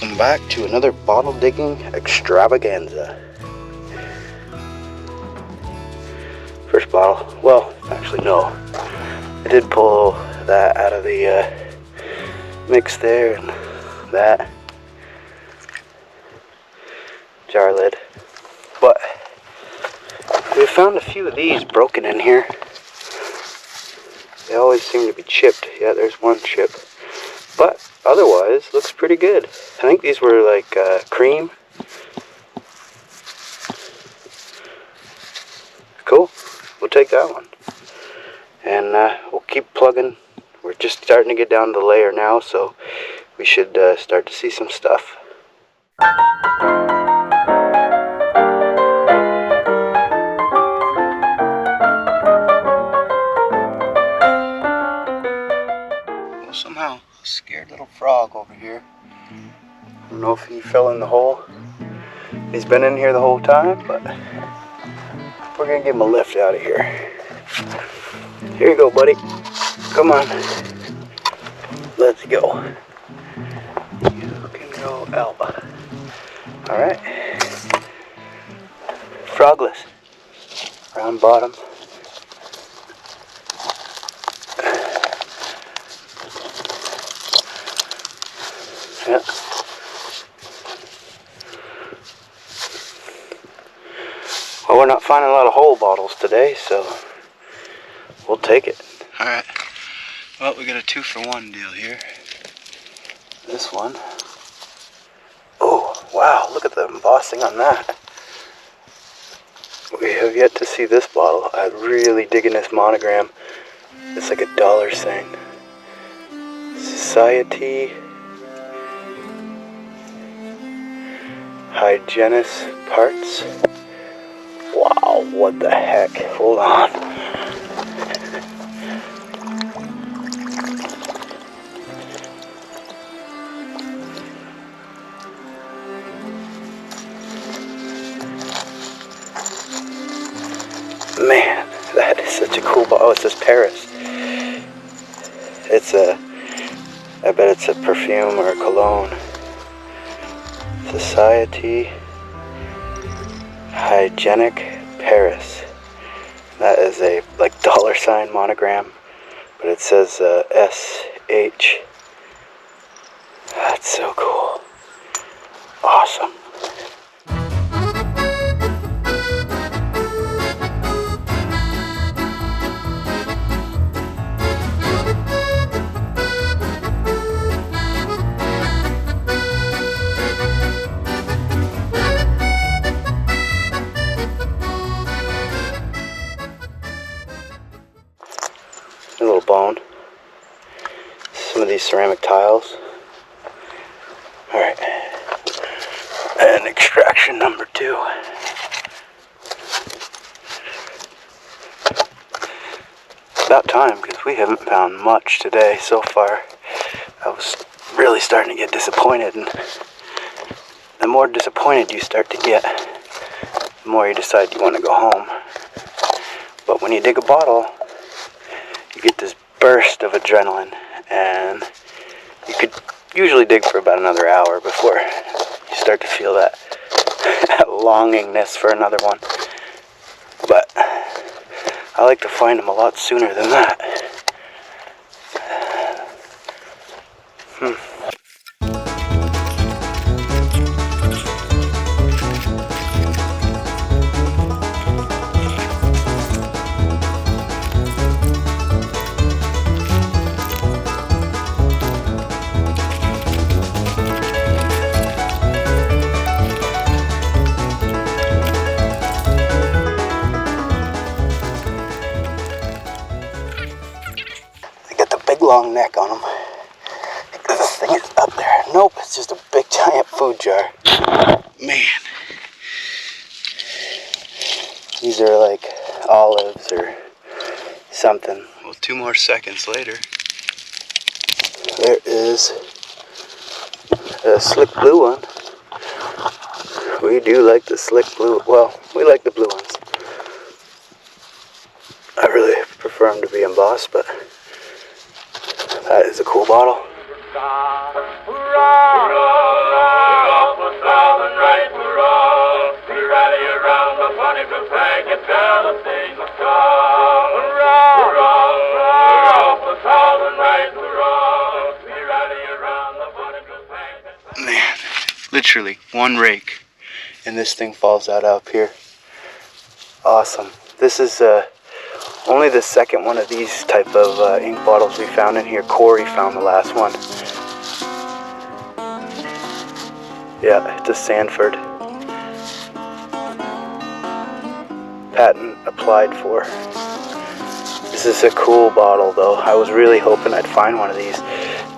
Welcome back to another bottle digging extravaganza. First bottle, well, actually no. I did pull that out of the mix there and that jar lid. But we found a few of these broken in here. They always seem to be chipped. Yeah, there's one chip. But otherwise, looks pretty good. I think these were like cream. Cool. We'll take that one. And we'll keep plugging. We're just starting to get down to the layer now, so we should start to see some stuff. Well, somehow, a scared little frog over here. I don't know if he fell in the hole. He's been in here the whole time, but we're gonna give him a lift out of here. Here you go, buddy. Come on. Let's go. You can go Alba. Alright. Frogless. Round bottom. Yeah. Well, we're not finding a lot of whole bottles today, so we'll take it. Alright. Well, we got a 2-for-1 deal here. This one. Oh, wow, look at the embossing on that. We have yet to see this bottle. I'm really digging this monogram. It's like a dollar sign. Society Hygienist Parts. Wow, what the heck? Hold on. Man, that is such a cool bottle. Oh, it says Paris. It's I bet it's a perfume or a cologne. Society Hygienic Paris. That is a like dollar sign monogram, but it says SH. That's so cool. Awesome. A little bone. Some of these ceramic tiles. Alright. And extraction number 2. About time, because we haven't found much today so far. I was really starting to get disappointed, and the more disappointed you start to get, the more you decide you want to go home. But when you dig a bottle, you get this burst of adrenaline, and you could usually dig for about another hour before you start to feel that longingness for another one. But I like to find them a lot sooner than that. Long neck on them. This thing is up there. Nope, it's just a big giant food jar. Man. These are like olives or something. Well, 2 more seconds later, there is a slick blue one. We do like the slick blue. Well, we like the blue ones. I really prefer them to be embossed, but that is a cool bottle. Literally, one rake. And this thing falls out up here. Awesome. This is only the second one of these type of ink bottles we found in here. Corey found the last one. Yeah, it's a Sanford. Patent applied for. This is a cool bottle though. I was really hoping I'd find one of these.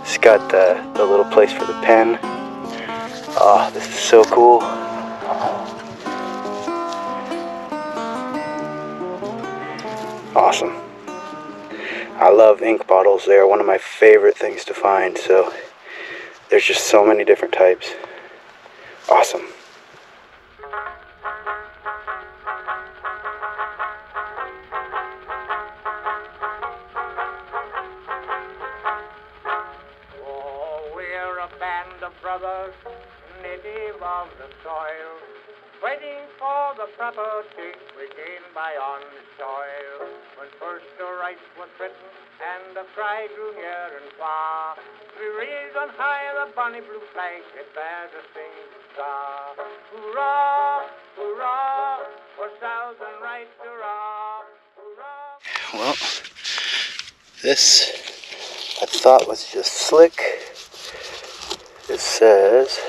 It's got the little place for the pen. Oh, this is so cool. Awesome. I love ink bottles. They are one of my favorite things to find. So there's just so many different types. Awesome. Oh, we're a band of brothers, native of the soil, waiting for the proper to begin by on the soil. When first the rights was written and the cry grew near and far, we raised on high the bonny blue flag that bears a single star. Hurrah, hurrah, for Southern rights, hurrah, hurrah. Well, this I thought was just slick. It says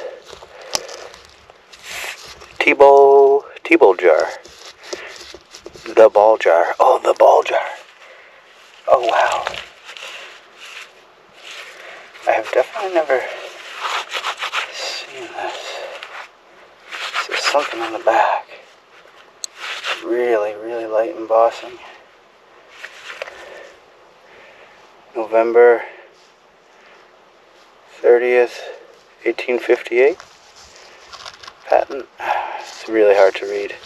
T-Bowl jar. The ball jar. Oh, the ball jar. Oh, wow. I have definitely never seen this. There's something on the back. Really, really light embossing. November 30th, 1858. Patent. It's really hard to read.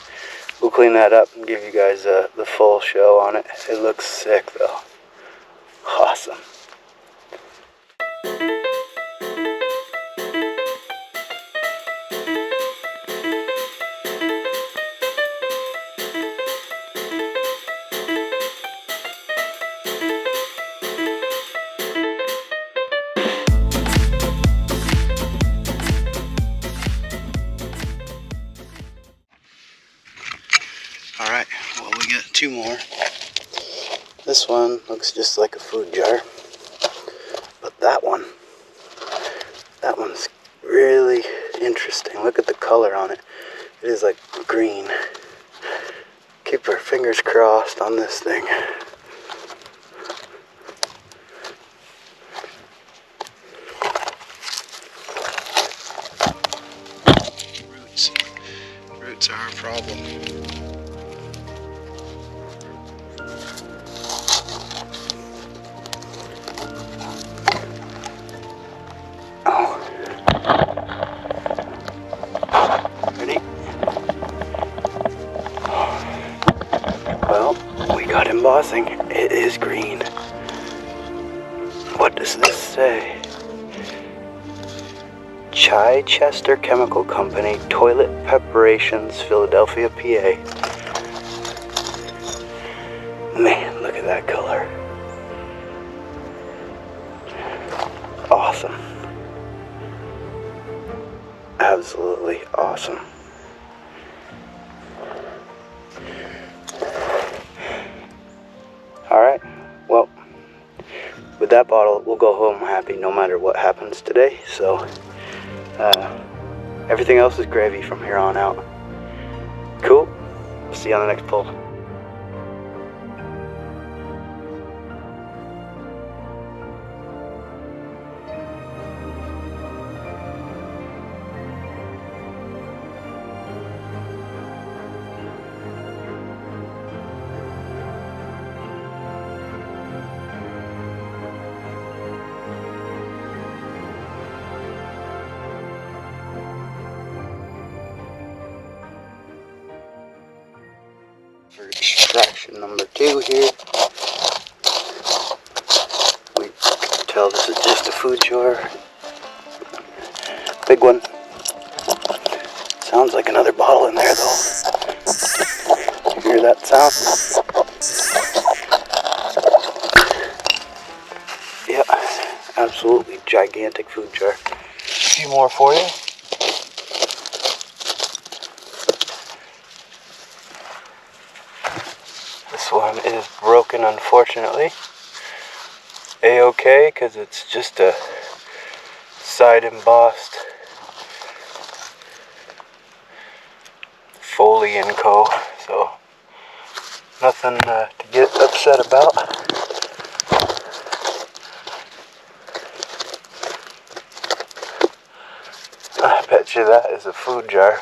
We'll clean that up and give you guys the full show on it. It looks sick though. Awesome. Alright, well we got two more. This one looks just like a food jar. But that one's really interesting. Look at the color on it. It is like green. Keep our fingers crossed on this thing. Roots are our problem. Well, we got embossing. It is green. What does this say? Chichester Chemical Company, Toilet Preparations, Philadelphia, PA. Man, look at that color. Awesome. Absolutely awesome. Alright, well, with that bottle, we'll go home happy no matter what happens today. So, everything else is gravy from here on out. Cool. See you on the next pull. For extraction number 2 here. We can tell this is just a food jar. Big one. Sounds like another bottle in there though. You hear that sound? Yeah, absolutely gigantic food jar. A few more for you. one is broken, unfortunately. A-okay, because it's just a side embossed Foley & Co. So nothing to get upset about. I bet you that is a food jar.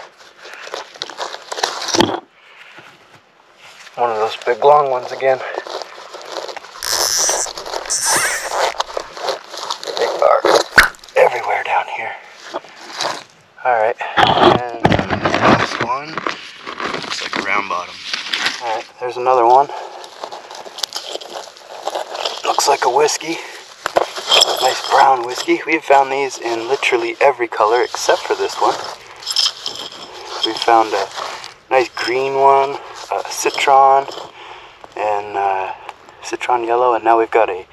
One of those big long ones again. They are everywhere down here. Alright, and this one looks like a round bottom. Alright, there's another one. Looks like a whiskey. Nice brown whiskey. We've found these in literally every color except for this one. We found a nice green one, citron, and citron yellow, and now we've got a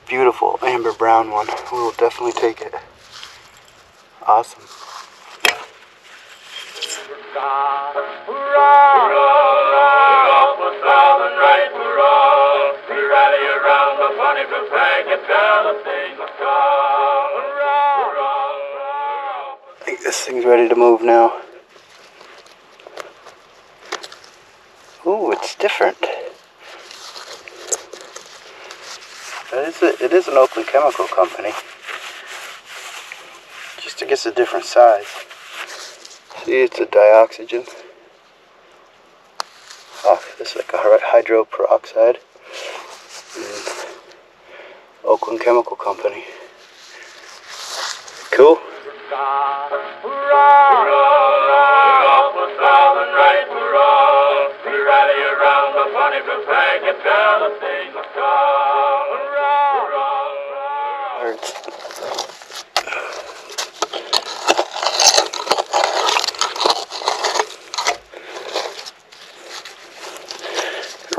beautiful amber brown one. We will definitely take it. Awesome. I think this thing's ready to move now. Ooh, it's different. It is an Oakland Chemical Company. Just I guess a different size. See, it's a dioxygen. Oh, this is like a hydroperoxide. Oakland Chemical Company. Cool.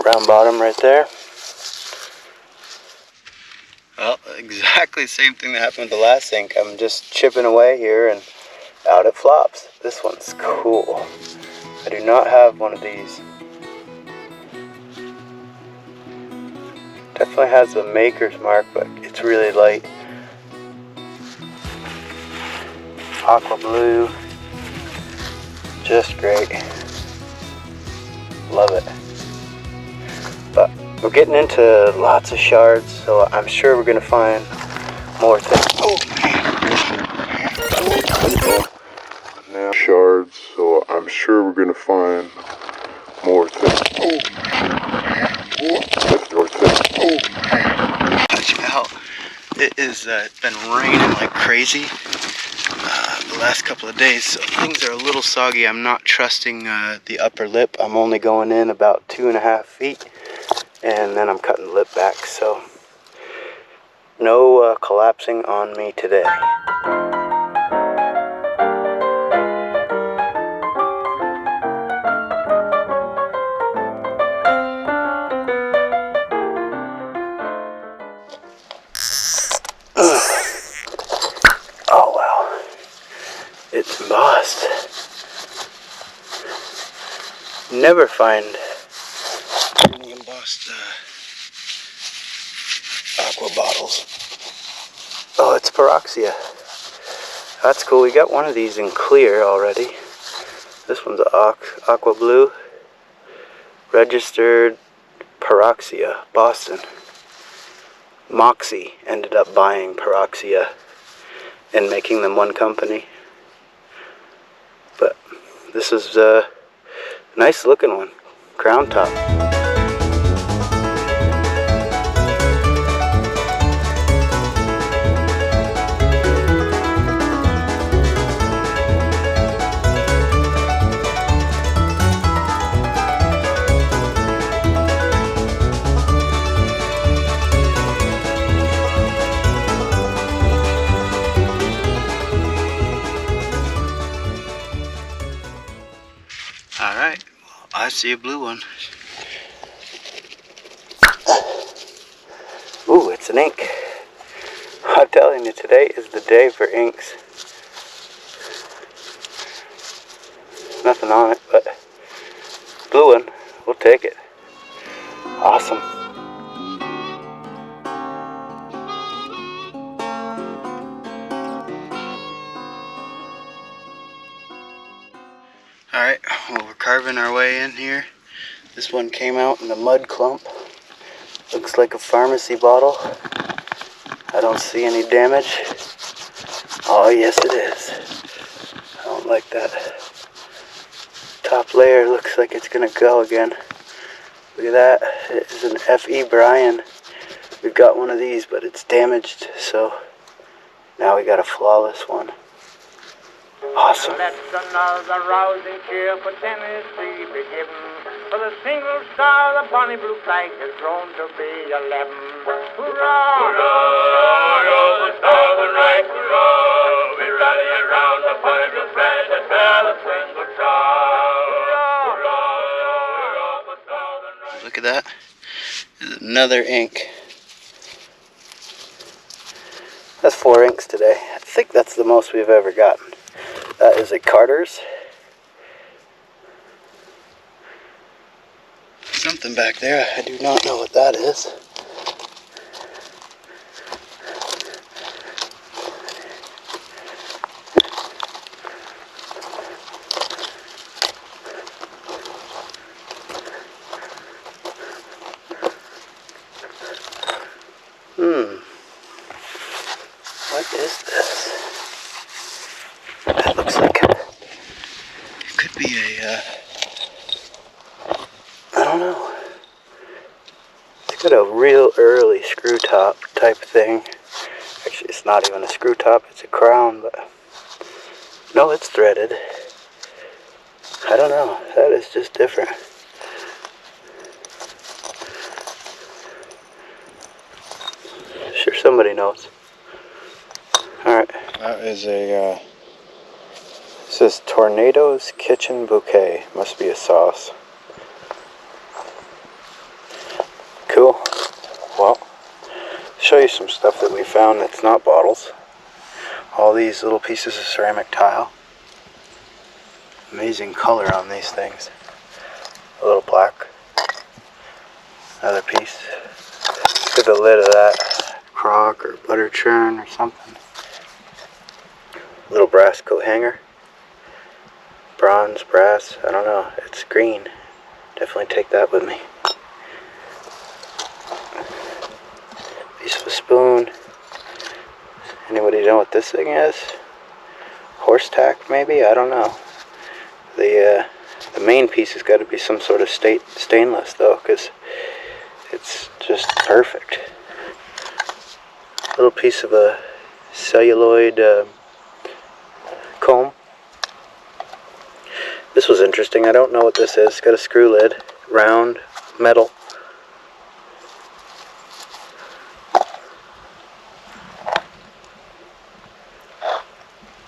Round bottom right there. Well, exactly the same thing that happened with the last sink. I'm just chipping away here and out it flops. This one's cool. I do not have one of these. Definitely has a maker's mark, but it's really light. Aqua blue. Just great. Love it. But we're getting into lots of shards, so I'm sure we're going to find more things. Oh, Now shards, so I'm sure we're going to find more things. Watch out. It is been raining like crazy the last couple of days, so things are a little soggy. I'm not trusting the upper lip. I'm only going in about 2.5 feet. And then I'm cutting the lip back, so no collapsing on me today. Oh wow, it's embossed. Never find any embossed aqua bottles. Oh, it's Paroxia. That's cool. We got one of these in clear already. This one's aqua blue. Registered Paroxia, Boston. Moxie ended up buying Paroxia and making them one company. But this is a nice looking one. Crown top. Alright, I see a blue one. Ooh, it's an ink. I'm telling you, today is the day for inks. Nothing on it, but blue one, we'll take it. Awesome. Alright, well, we're carving our way in here. This one came out in a mud clump. Looks like a pharmacy bottle. I don't see any damage. Oh, yes it is. I don't like that. Top layer looks like it's gonna go again. Look at that. It is an F.E. Bryan. We've got one of these, but it's damaged, so now we got a flawless one. Awesome. Let another rousing cheer for Tennessee be given. For the single star, the bonny blue flag has grown to be 11. Hurrah! Hurrah! Hurrah! The star of the right, hurrah! We rally around the bonny blue flag that bear the single star. Hurrah! Hurrah! The star of the right. Look at that. There's another ink. That's 4 inks today. I think that's the most we've ever gotten. That is a Carter's. Something back there. I do not know what that is. What is this? That looks like it could be a, I don't know. It's got a real early screw top type thing. Actually, it's not even a screw top, it's a crown, but no, it's threaded. I don't know, that is just different. Sure somebody knows. Alright, that is a, it says Tornado's Kitchen Bouquet. Must be a sauce. Cool. Well, show you some stuff that we found that's not bottles. All these little pieces of ceramic tile. Amazing color on these things. A little black. Another piece. Look at the lid of that crock or butter churn or something. Little brass coat hanger. Bronze, brass, I don't know. It's green. Definitely take that with me. Piece of a spoon. Anybody know what this thing is? Horse tack, maybe? I don't know. The main piece has got to be some sort of stainless, though, because it's just perfect. Little piece of a celluloid comb. This was interesting. I don't know what this is. It's got a screw lid, round, metal.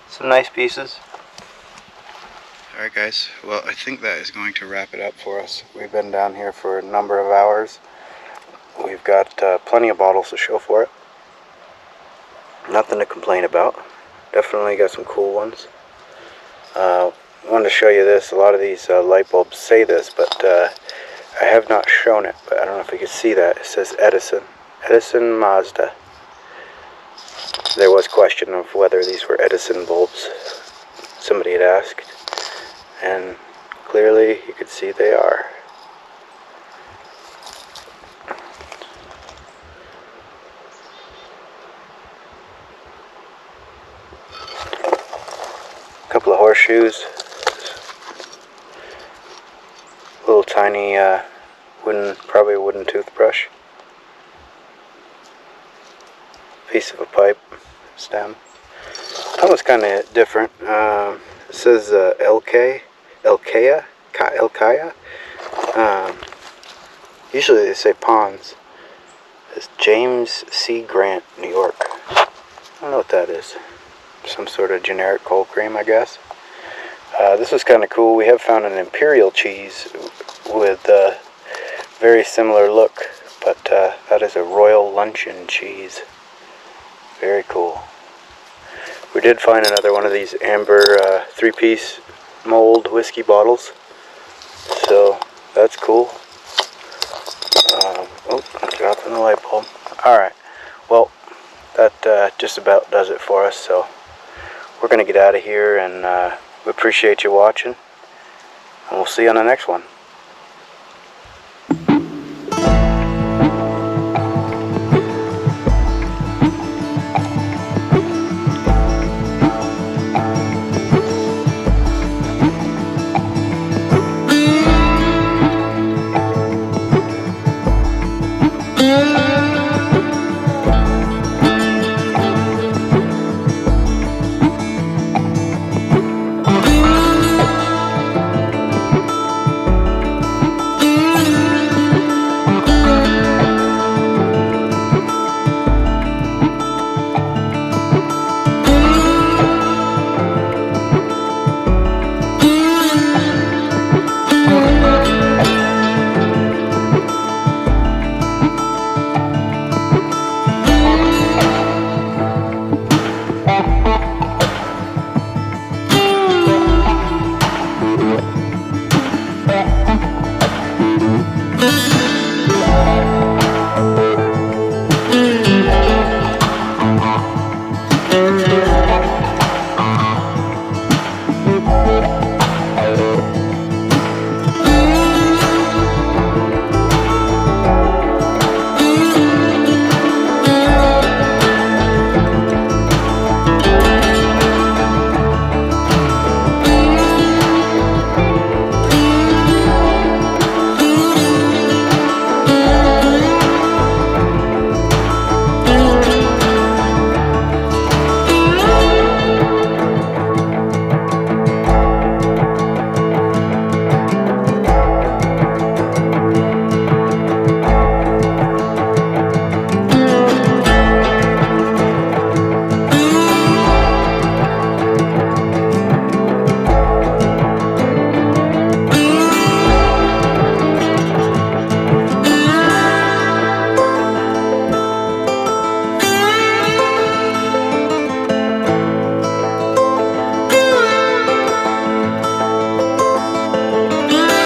Some nice pieces. Alright guys, well I think that is going to wrap it up for us. We've been down here for a number of hours. We've got plenty of bottles to show for it. Nothing to complain about. Definitely got some cool ones. I wanted to show you this. A lot of these light bulbs say this, but I have not shown it. But I don't know if you can see that. It says Edison. Edison Mazda. There was question of whether these were Edison bulbs. Somebody had asked. And clearly you could see they are. A couple of horseshoes. Little tiny probably a wooden toothbrush. Piece of a pipe stem. That was kind of different. It says Elkaya. Usually they say Ponds. It's James C. Grant, New York. I don't know what that is. Some sort of generic cold cream, I guess. This was kind of cool. We have found an imperial cheese with a very similar look, but that is a royal luncheon cheese. Very cool. We did find another one of these amber 3-piece mold whiskey bottles, so that's cool. in the light bulb. Alright, well, that just about does it for us, so we're going to get out of here, and we appreciate you watching, and we'll see you on the next one.